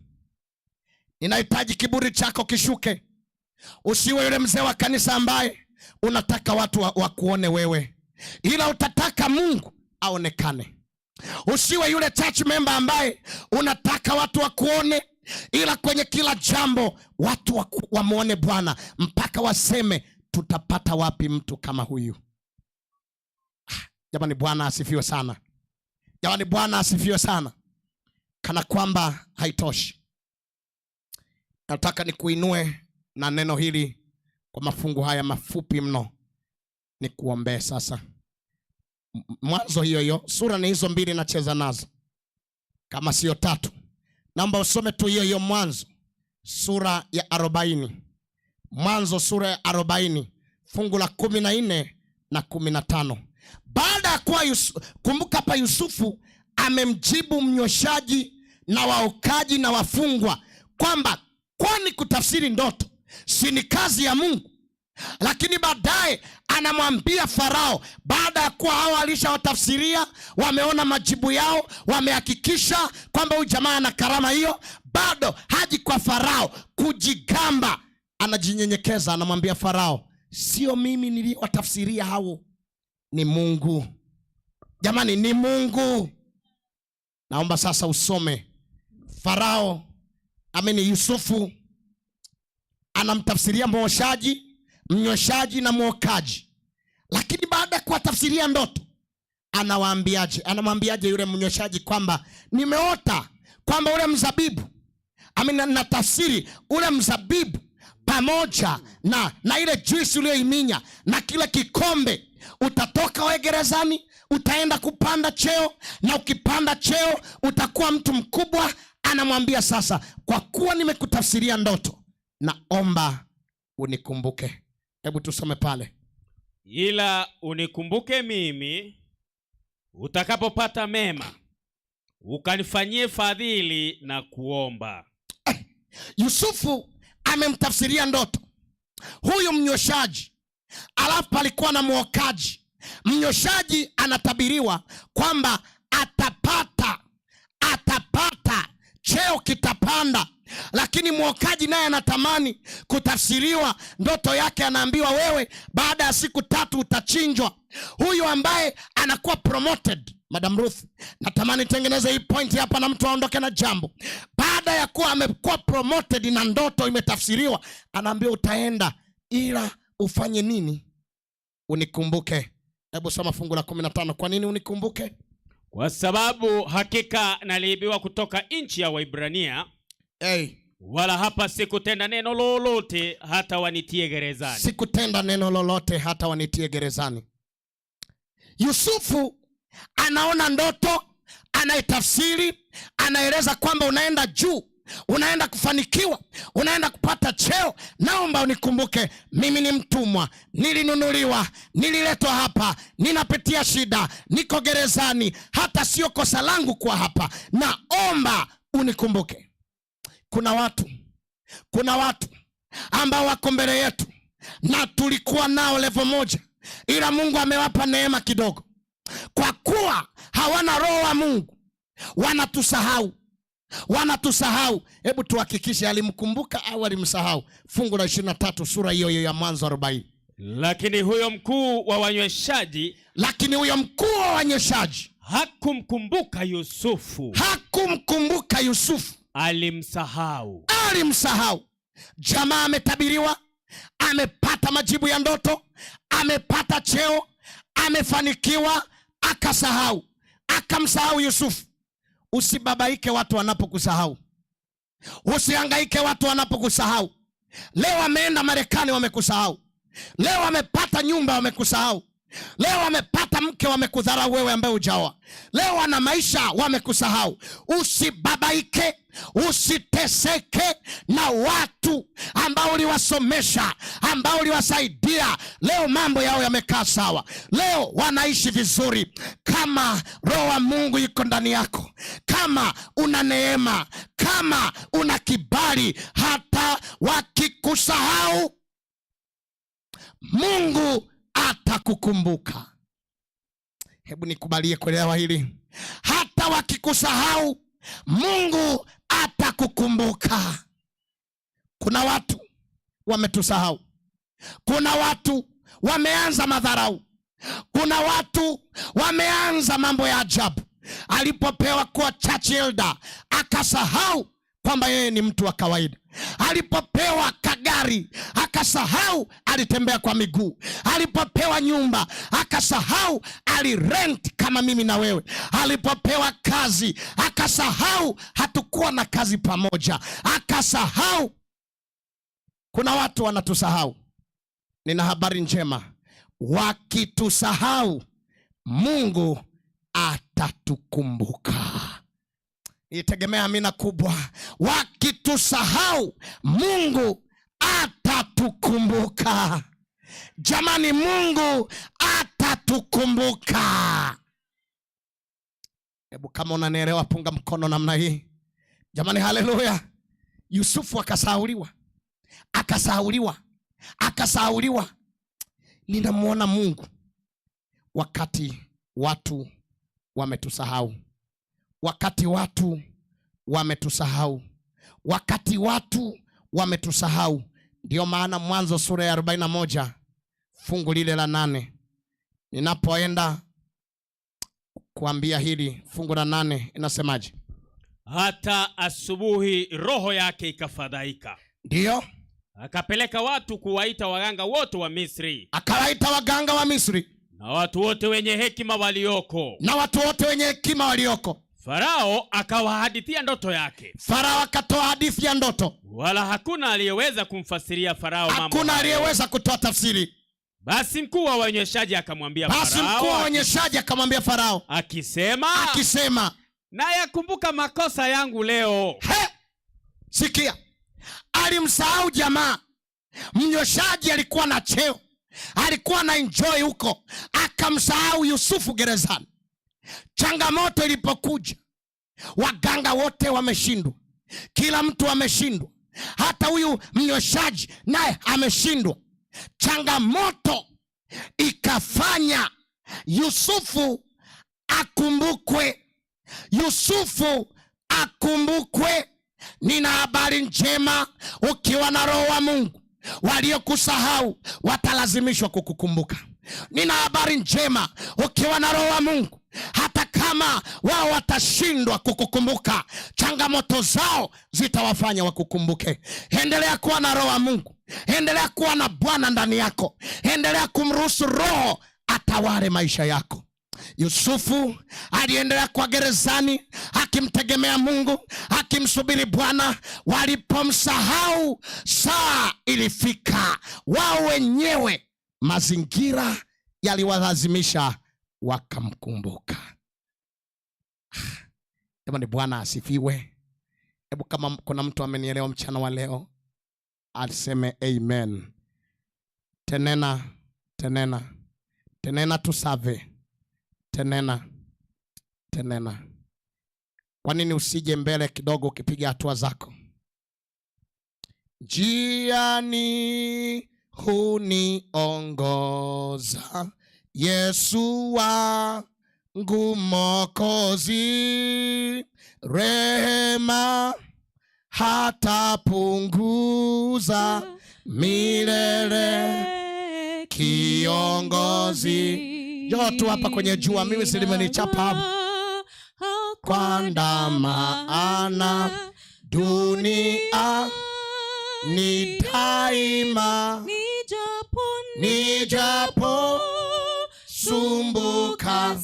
Ninahitaji kiburi chako kishuke. Usiwe yule mzee wa kanisa ambaye unataka watu wakuone wewe, ila utataka Mungu aonekane. Usiwe yule church member ambaye unataka watu wakuone, ila kwenye kila jambo watu wamuone Bwana, mpaka waseme tutapata wapi mtu kama huyu. Jamani, Bwana asifiwe sana. Jamani, Bwana asifiwe sana. Kana kwamba haitoshi, nataka nikuinue na neno hili kwa mafungu haya mafupi mno. Nikuombee sasa. Mwanzo hiyo sura ni hizo mbili nacheza nazo, kama sio tatu. Naomba usome tu hiyo Mwanzo sura ya 40. Mwanzo sura ya 40 fungu la 14 na 15. Baada ya kuwa kumbuka hapa Yusufu amemjibu mnyweshaji na waokaji na wafungwa kwamba kwani kutafsiri ndoto si ni kazi ya Mungu? Lakini baadaye anamwambia Farao, baada ya kuwa hao alishawatafsiria, wameona majibu yao, wamehakikisha kwamba huyu jamaa ana karama hiyo, bado haji kwa Farao kujigamba. Anajinyenyekeza, anamwambia Farao, sio mimi niliwatafsiria hao, ni Mungu. Jamani, ni Mungu. Naomba sasa usome. Farao Yusufu anamtafsiria mnyweshaji na mwokaji, lakini baada ya kuwatafsiria ndoto anamwambiaje yule mnyweshaji kwamba nimeota kwamba ule mzabibu, na tafsiri ule mzabibu pamoja na ile juisi uliyoiminya na kile kikombe, utatoka wewe gerezani, utaenda kupanda cheo, na ukipanda cheo utakuwa mtu mkubwa. Anamwambia sasa, kwa kuwa nimekutafsiria ndoto, naomba unikumbuke. Hebu tusome pale. Ila unikumbuke mimi utakapopata mema, ukanifanyie fadhili na kuomba. Yusufu amemtafsiria ndoto huyu mnyweshaji, alafu palikuwa na mwokaji. Mnyweshaji anatabiriwa kwamba atapata, cheo kitapanda. Lakini mwokaji naye anatamani kutafsiriwa ndoto yake, anaambiwa wewe baada ya siku 3 utachinjwa. Huyu ambaye anakuwa promoted, Madam Ruth, natamani tengeneze hii point hapa na mtu aondoke na jambo. Baada ya kuwa amekuwa promoted na ndoto imetafsiriwa, anaambiwa utaenda, ila ufanye nini? Unikumbuke. Hebu soma fungu la 15. Kwa nini unikumbuke? Kwa sababu hakika naliibiwa kutoka nchi ya Waibrania. Wala hapa sikutenda neno lolote hata wanitie gerezani. Sikutenda neno lolote hata wanitie gerezani. Yusufu anaona ndoto, anaitafsiri, anaeleza kwamba unaenda juu, unaenda kufanikiwa, unaenda kupata cheo. Naomba unikumbuke, mimi ni mtumwa, nilinunuliwa, nililetwa hapa, ninapitia shida, niko gerezani, hata sio kosa langu kwa hapa. Naomba unikumbuke. Kuna watu ambao wako mbele yetu na tulikuwa nao level moja, ila Mungu amewapa neema kidogo. Kwa kuwa hawana roho wa Mungu, wanatusahau. Hebu tuhakikishe alimkumbuka au alimsahau. Fungu la 23 sura hiyo ya Mwanzo 40. Lakini huyo mkuu wa wanyweshaji hakumkumbuka Yusufu. Alimsahau. Jamaa ametabiriwa, amepata majibu ya ndoto, amepata cheo, amefanikiwa, akasahau, akamsahau Yusufu. Usibabaike watu wanapokusahau. Usihangaike watu wanapokusahau. Leo ameenda Marekani, wamekusahau. Leo amepata nyumba, wamekusahau. Leo wamepata mke, wamekudharau wewe ambaye hujaoa. Leo wana maisha, wamekusahau. Usibabaike, usiteseke na watu ambao uliwasomesha, ambao uliwasaidia. Leo mambo yao yamekaa sawa, leo wanaishi vizuri. Kama roho wa Mungu yuko ndani yako, kama una neema, kama una kibali, hata wakikusahau Mungu atakukumbuka. Hebu nikubalie kuelewa hili. Hata wakikusahau Mungu atakukumbuka. Kuna watu wametusahau. Kuna watu wameanza madharau. Kuna watu wameanza mambo ya ajabu. Alipopewa kuwa church elder akasahau kwamba yeye ni mtu wa kawaida. Alipopewa kagari akasahau alitembea kwa miguu. Alipopewa nyumba akasahau alirent kama mimi na wewe. Alipopewa kazi akasahau hatukuwa na kazi pamoja, akasahau. Kuna watu wanatusahau. Nina habari njema, wakitusahau Mungu atatukumbuka. Itegemea amina kubwa. Wakitusahau Mungu atatukumbuka. Jamani, Mungu atatukumbuka. Hebu kama unanielewa punga mkono namna hii. Jamani, haleluya. Yusufu akasahauliwa. Ninamuona Mungu wakati watu wametusahau. Wakati watu wametusahau. Ndio maana Mwanzo sura ya 41 fungu lile la 8. Ninapoenda kuambia hili fungu la 8 inasemaje? Hata asubuhi roho yake ikafadhaika. Ndio. Akapeleka watu kuwaita waganga wote wa Misri. Akawaita waganga wa Misri na watu wote wenye hekima walioko. Farao akawahadithia ndoto yake. Farao akatoa hadithi ya ndoto. Wala hakuna aliyeweza kumfasiria Farao mambo. Hakuna aliyeweza kutoa tafsiri. Basi mkuu wa wanyweshaji akamwambia Farao. Akisema, na yakumbuka makosa yangu leo. Sikia. Alimsahau jamaa. Mnyweshaji alikuwa na cheo, alikuwa na enjoy huko, akamsahau Yusufu gerezani. Changamoto ilipokuja, waganga wote wameshindwa, kila mtu ameshindwa, hata huyu mnyweshaji naye ameshindwa. Changamoto ikafanya Yusufu akumbukwe. Yusufu akumbukwe. Nina habari njema, ukiwa na roho wa Mungu, waliokusahau watalazimishwa kukukumbuka. Nina habari njema, ukiwa na roho wa Mungu, hata kama wao watashindwa kukukumbuka, changamoto zao zitawafanya wakukumbuke. Endelea kuwa na roho wa Mungu, endelea kuwa na Bwana ndani yako, endelea kumruhusu Roho atawale maisha yako. Yusufu aliendelea kwa gerezani akimtegemea Mungu, akimsubiri Bwana. Walipomsahau, saa ilifika, wao wenyewe mazingira yaliwalazimisha wakamkumbuka. Jamani, Bwana asifiwe. Hebu kama kuna mtu amenielewa mchana wa leo, aseme amen. Tenena, tenena, tenena tusave. Tenena, tenena. Kwa nini usije mbele kidogo ukipiga hatua zako? Njiani huniongoza Yesu wangu Mwokozi, rehema hatapunguza milele kiongozi. Njoo tu hapa kwenye jua, mimi silimenichapa kwa ndama dunia ni daima, nijapo sumbuka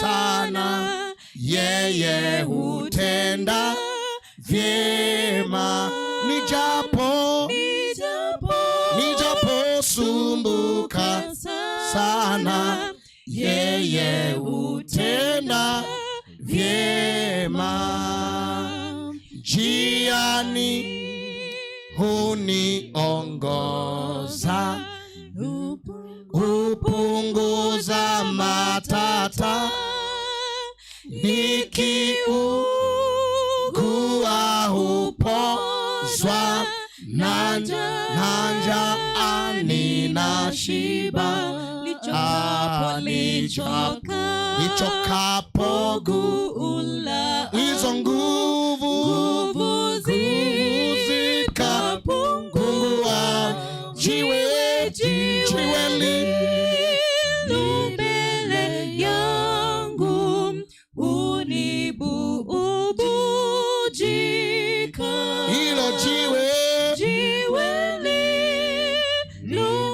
sana, yeye hutenda vyema. Nijapo sumbuka sana, yeye hutenda vyema. Njiani huniongoza, hupunguza matata, nikiugua hupozwa, na njaa ninashiba. Nichokapo gula, hizo nguvu zikapungua. Jiwe mbele yangu unibubujika. Hilo jiwe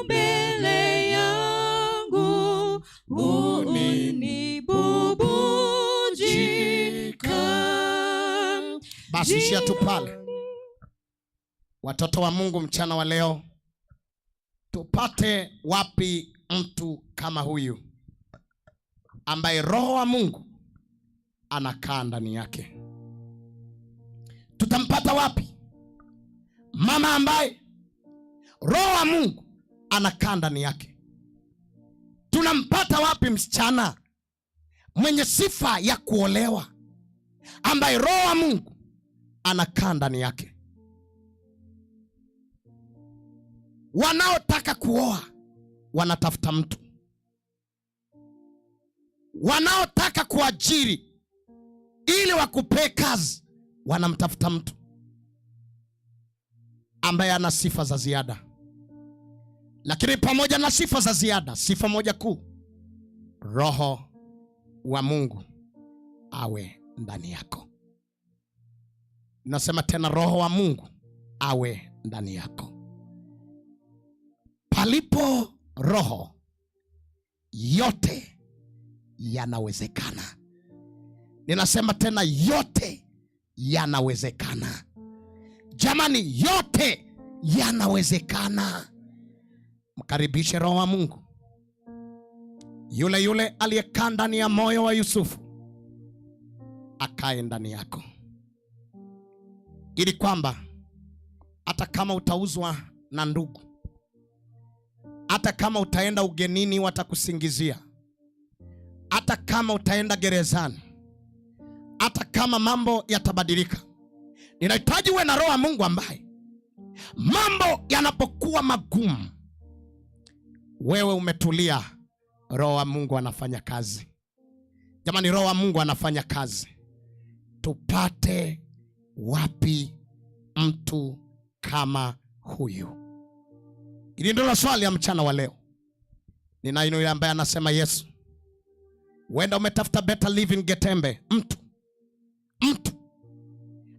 mbele yangu unibubujika. Basi ishia tu pale. Watoto wa Mungu, mchana wa leo, tupate wapi mtu kama huyu ambaye Roho wa Mungu anakaa ndani yake? Tutampata wapi mama ambaye Roho wa Mungu anakaa ndani yake? Tunampata wapi msichana mwenye sifa ya kuolewa ambaye Roho wa Mungu anakaa ndani yake? Wanaotaka kuoa wanatafuta mtu, wanaotaka kuajiri ili wakupee kazi wanamtafuta mtu ambaye ana sifa za ziada. Lakini pamoja na sifa za ziada, sifa moja kuu, Roho wa Mungu awe ndani yako. Nasema tena, Roho wa Mungu awe ndani yako. Palipo Roho, yote yanawezekana. Ninasema tena, yote yanawezekana. Jamani, yote yanawezekana. Mkaribishe Roho wa Mungu, yule yule aliyekaa ndani ya moyo wa Yusufu, akae ndani yako, ili kwamba hata kama utauzwa na ndugu, hata kama utaenda ugenini watakusingizia, hata kama utaenda gerezani, hata kama mambo yatabadilika, ninahitaji uwe na Roho wa Mungu ambaye mambo yanapokuwa magumu, wewe umetulia, Roho wa Mungu anafanya kazi. Jamani, Roho wa Mungu anafanya kazi. tupate wapi mtu kama huyu? Hili ndilo swali ya mchana wa leo. Nina yule ambaye anasema Yesu, wenda umetafuta better living Getembe, mtu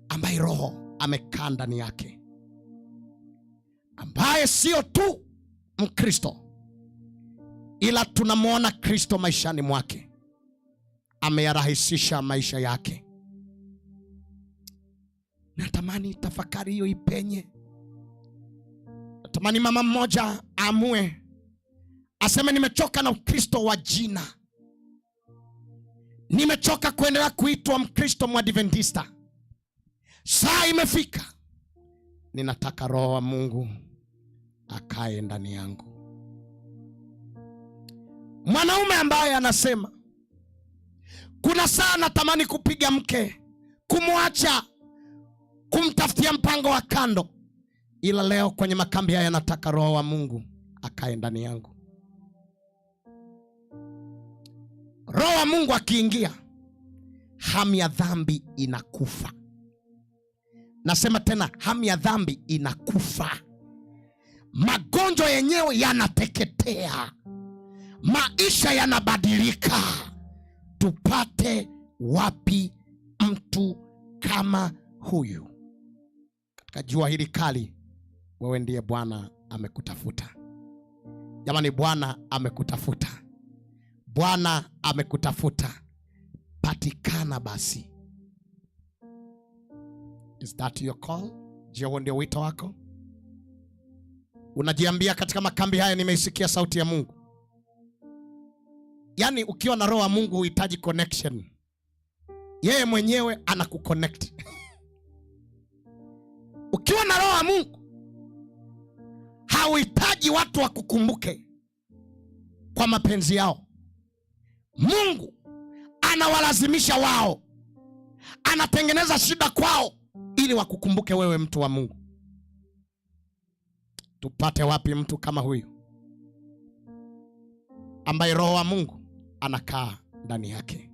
ambaye Roho amekaa ndani yake, ambaye sio tu Mkristo ila tunamwona Kristo maishani mwake, ameyarahisisha maisha yake. Natamani tafakari hiyo ipenye. Natamani mama mmoja amue aseme, nimechoka na Ukristo wa jina, nimechoka kuendelea kuitwa Mkristo Mwadventista. Saa imefika, ninataka Roho wa Mungu akae ndani yangu. Mwanaume ambaye anasema kuna saa natamani kupiga mke, kumwacha, kumtafutia mpango wa kando, ila leo kwenye makambi haya nataka Roho wa Mungu akae ndani yangu. Roho wa Mungu akiingia, hamu ya dhambi inakufa. Nasema tena, hamu ya dhambi inakufa. Magonjwa yenyewe yanateketea, maisha yanabadilika. Tupate wapi mtu kama huyu? Katika jua hili kali, wewe ndiye Bwana amekutafuta. Jamani, Bwana amekutafuta. Bwana amekutafuta. Patikana basi. Is that your call? Je, huo ndio wito wako? Unajiambia katika makambi haya, nimeisikia sauti ya Mungu. Yaani ukiwa na Roho wa Mungu huhitaji connection. Yeye mwenyewe anakuconnect. Ukiwa na Roho wa Mungu hauhitaji watu wakukumbuke kwa mapenzi yao. Mungu anawalazimisha wao, anatengeneza shida kwao ili wakukumbuke wewe, mtu wa Mungu. Tupate wapi mtu kama huyu ambaye Roho wa Mungu anakaa ndani yake?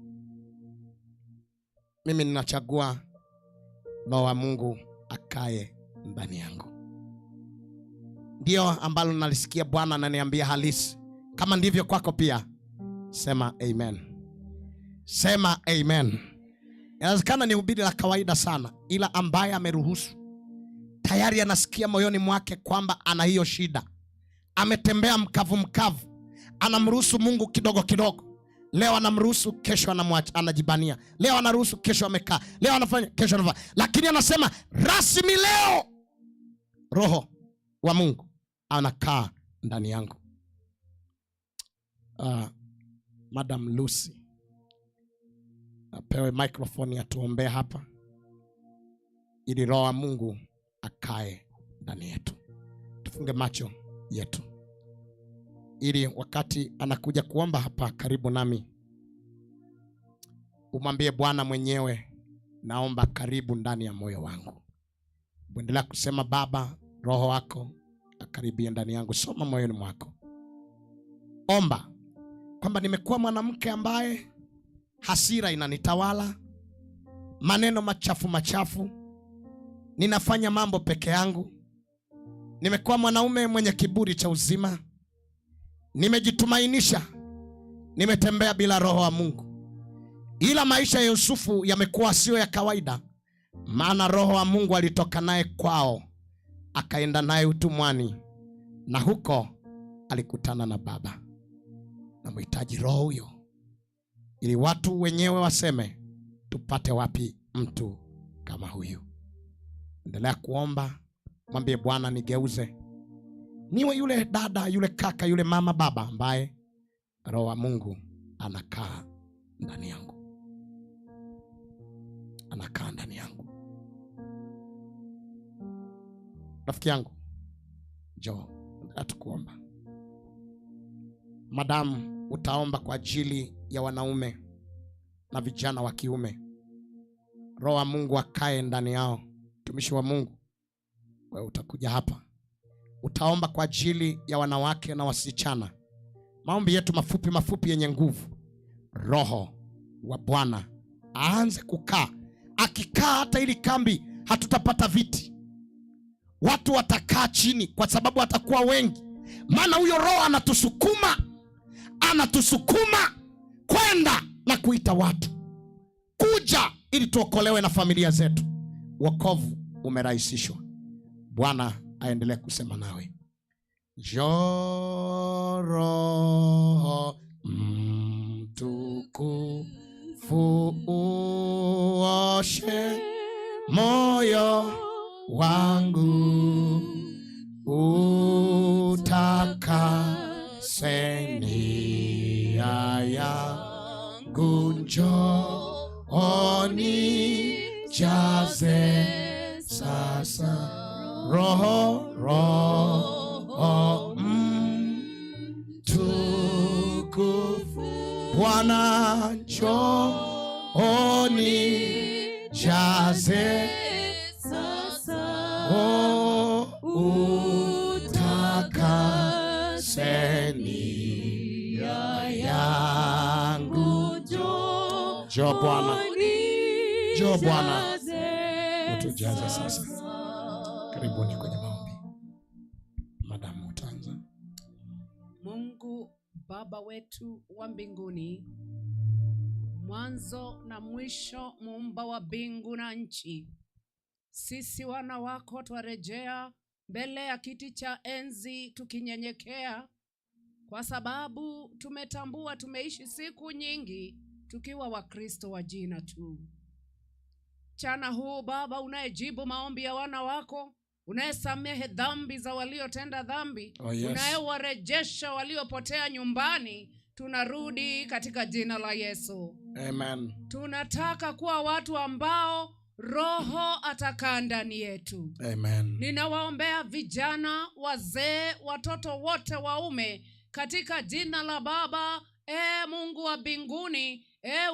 Mimi ninachagua Roho wa Mungu akae ndani yangu. Ndio ambalo nalisikia Bwana ananiambia halisi. Kama ndivyo kwako pia, sema amen. Sema amen. Inawezekana ni hubiri la kawaida sana, ila ambaye ameruhusu, tayari anasikia moyoni mwake kwamba ana hiyo shida, ametembea mkavu mkavu, anamruhusu Mungu kidogo kidogo. Leo anamruhusu, kesho anamwacha, anajibania. Leo anaruhusu, kesho amekaa. Leo anafanya, kesho anafanya. Lakini anasema rasmi leo Roho wa Mungu anakaa ndani yangu. Madam Lucy apewe microphone atuombee hapa, ili Roho wa Mungu akae ndani yetu. Tufunge macho yetu, ili wakati anakuja kuomba hapa karibu nami, umwambie Bwana mwenyewe, naomba karibu ndani ya moyo wangu. Endelea kusema, Baba, Roho wako akaribia ndani yangu. Soma moyoni mwako, omba kwamba nimekuwa mwanamke ambaye hasira inanitawala, maneno machafu machafu, ninafanya mambo peke yangu. Nimekuwa mwanaume mwenye kiburi cha uzima, nimejitumainisha, nimetembea bila Roho wa Mungu. Ila maisha ya Yusufu yamekuwa sio ya kawaida, maana Roho wa Mungu alitoka naye kwao, akaenda naye utumwani, na huko alikutana na baba. Na mhitaji Roho huyo, ili watu wenyewe waseme, tupate wapi mtu kama huyu? Endelea kuomba, mwambie Bwana, nigeuze niwe yule dada, yule kaka, yule mama, baba ambaye Roho wa Mungu anakaa ndani yangu. Anakaa ndani yangu. Rafiki yangu, njoo atukuomba. Madamu utaomba kwa ajili ya wanaume na vijana wa kiume, Roho wa Mungu akae ndani yao. Mtumishi wa Mungu, wewe utakuja hapa, utaomba kwa ajili ya wanawake na wasichana. Maombi yetu mafupi mafupi yenye nguvu. Roho wa Bwana aanze kukaa. akikaa hata ili kambi hatutapata viti. Watu watakaa chini kwa sababu watakuwa wengi. Maana huyo Roho anatusukuma kwenda na kuita watu kuja ili tuokolewe na familia zetu. Wokovu umerahisishwa. Bwana aendelee kusema nawe. Njoo Roho Mtukufu, uoshe moyo wangu, utakase nia yangu. Njoo nijaze sasa Roho Mtukufu. Bwana njoo nijaze utakase nia yangu. Njoo Bwana, njoo Bwana, utujaze sasa. Karibuni kwenye maombi. Madamu utaanza. Mungu Baba wetu wa mbinguni, mwanzo na mwisho, muumba wa mbingu na nchi, sisi wana wako twarejea mbele ya kiti cha enzi tukinyenyekea, kwa sababu tumetambua tumeishi siku nyingi tukiwa Wakristo wa jina tu. Mchana huu Baba, unayejibu maombi ya wana wako, unayesamehe dhambi za waliotenda dhambi, unayewarejesha waliopotea nyumbani, tunarudi katika jina la Yesu. Amen. Tunataka kuwa watu ambao Roho atakaa ndani yetu. Amen. Ninawaombea vijana, wazee, watoto wote waume katika jina la Baba. Mungu wa mbinguni,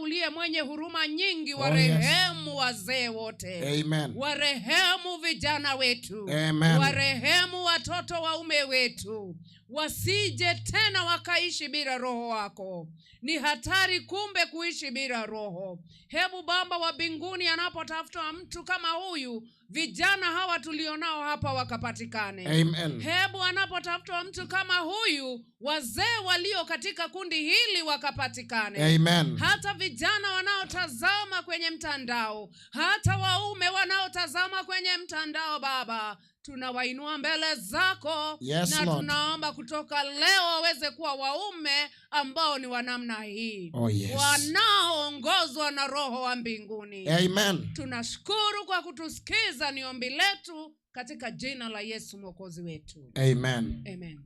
uliye mwenye huruma nyingi, warehemu wazee wote. Amen. Warehemu vijana wetu. Amen. Warehemu watoto waume wetu, wasije tena wakaishi bila Roho wako. Ni hatari kumbe kuishi bila Roho. Hebu Baba wa mbinguni, anapotafuta mtu kama huyu, vijana hawa tulionao hapa wakapatikane. Amen. Hebu anapotafuta mtu kama huyu, wazee walio katika kundi hili wakapatikane. Amen. Hata vijana wanaotazama kwenye mtandao, hata waume wanaotazama kwenye mtandao, Baba, tunawainua mbele zako. Yes, na Lord. Tunaomba kutoka leo waweze kuwa waume ambao ni wa namna hii. Yes. Wanaoongozwa na Roho wa mbinguni. Amen. Tunashukuru kwa kutusikiza, ni ombi letu katika jina la Yesu Mwokozi wetu. Amen. Amen.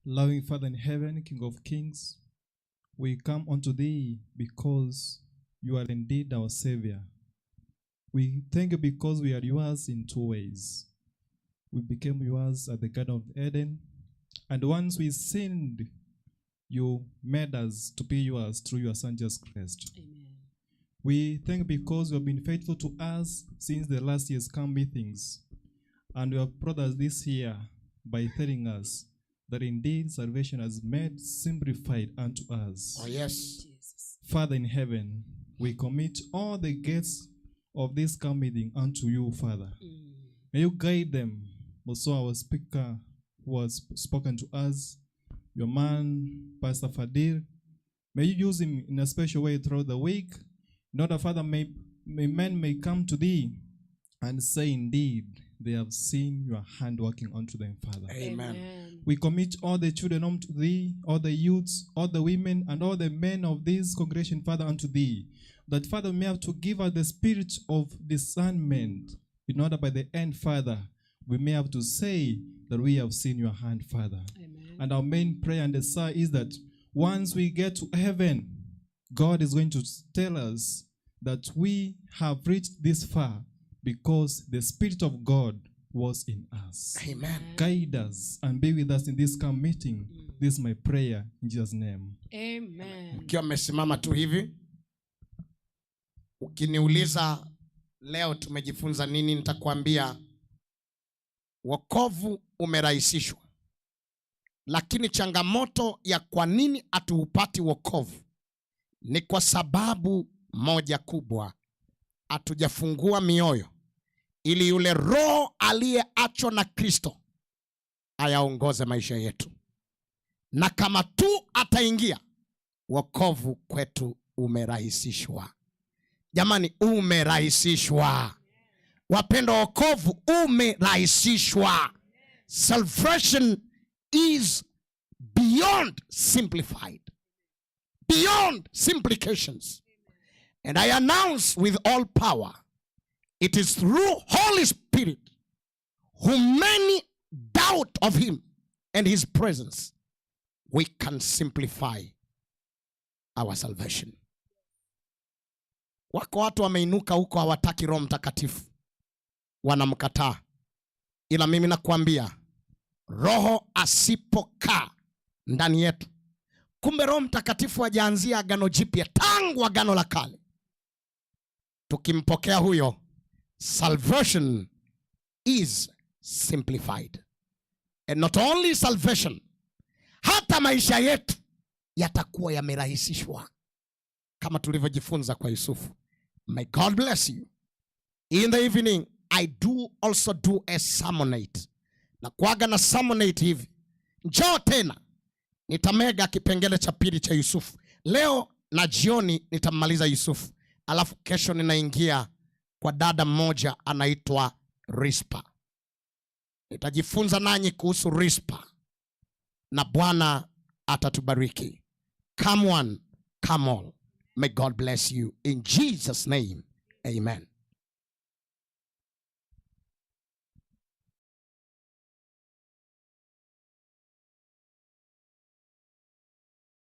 Loving Father in heaven, King of kings, we come unto thee because you are indeed our Savior. We thank you because we are yours in two ways. We became yours at the Garden of Eden, and once we sinned, you made us to be yours through your Son Jesus Christ. Amen. We thank you because you have been faithful to us since the last year's camp meetings, and you have brought us this year by telling us that indeed salvation has made simplified unto us. Oh yes. Jesus. Father in heaven, we commit all the gates of this camp meeting unto you, Father. May you guide them. Also our speaker who has spoken to us, your man, Pastor Fadil, may you use him in a special way throughout the week, in order, Father, may men may come to thee and say indeed they have seen your hand working unto them, Father. Amen. We commit all the children unto thee, all the youths, all the women, and all the men of this congregation, Father, unto thee, that, Father, may have to give us the spirit of discernment, in order by the end, Father, we may have to say that we have seen your hand, Father. Amen. And our main prayer and desire is that once we get to heaven, God is going to tell us that we have reached this far because the Spirit of God was in us. Amen. Guide us and be with us in this camp meeting. This is my prayer in Jesus' name. Amen. Ukiwa umesimama tu hivi, ukiniuliza leo tumejifunza nini, nitakwambia wokovu umerahisishwa. Lakini changamoto ya kwa nini hatuupati wokovu ni kwa sababu moja kubwa. hatujafungua mioyo ili yule roho aliyeachwa na Kristo ayaongoze maisha yetu. Na kama tu ataingia, wokovu kwetu umerahisishwa. Jamani, umerahisishwa. Wapendwa, wokovu umerahisishwa. Salvation is beyond simplified, beyond simplifications. And I announce with all power, it is through Holy Spirit, who many doubt of him and his presence, we can simplify our salvation. Wako watu wameinuka huko, hawataki Roho Mtakatifu, wanamkataa. Ila mimi nakwambia, Roho asipokaa ndani yetu, kumbe Roho Mtakatifu hajaanzia Agano Jipya, tangu Agano la Kale. Tukimpokea huyo, salvation is simplified. And not only salvation, hata maisha yetu yatakuwa yamerahisishwa, kama tulivyojifunza kwa Yusufu. May God bless you. In the evening, I do also do a sermonate. Na kuaga na sermonate hivi, njoo tena nitamega kipengele cha pili cha Yusufu. Leo na jioni nitamaliza Yusufu, alafu kesho ninaingia kwa dada mmoja anaitwa Rispa. Nitajifunza nanyi kuhusu Rispa, na Bwana atatubariki. Come one, come all. May God bless you in Jesus' name. Amen.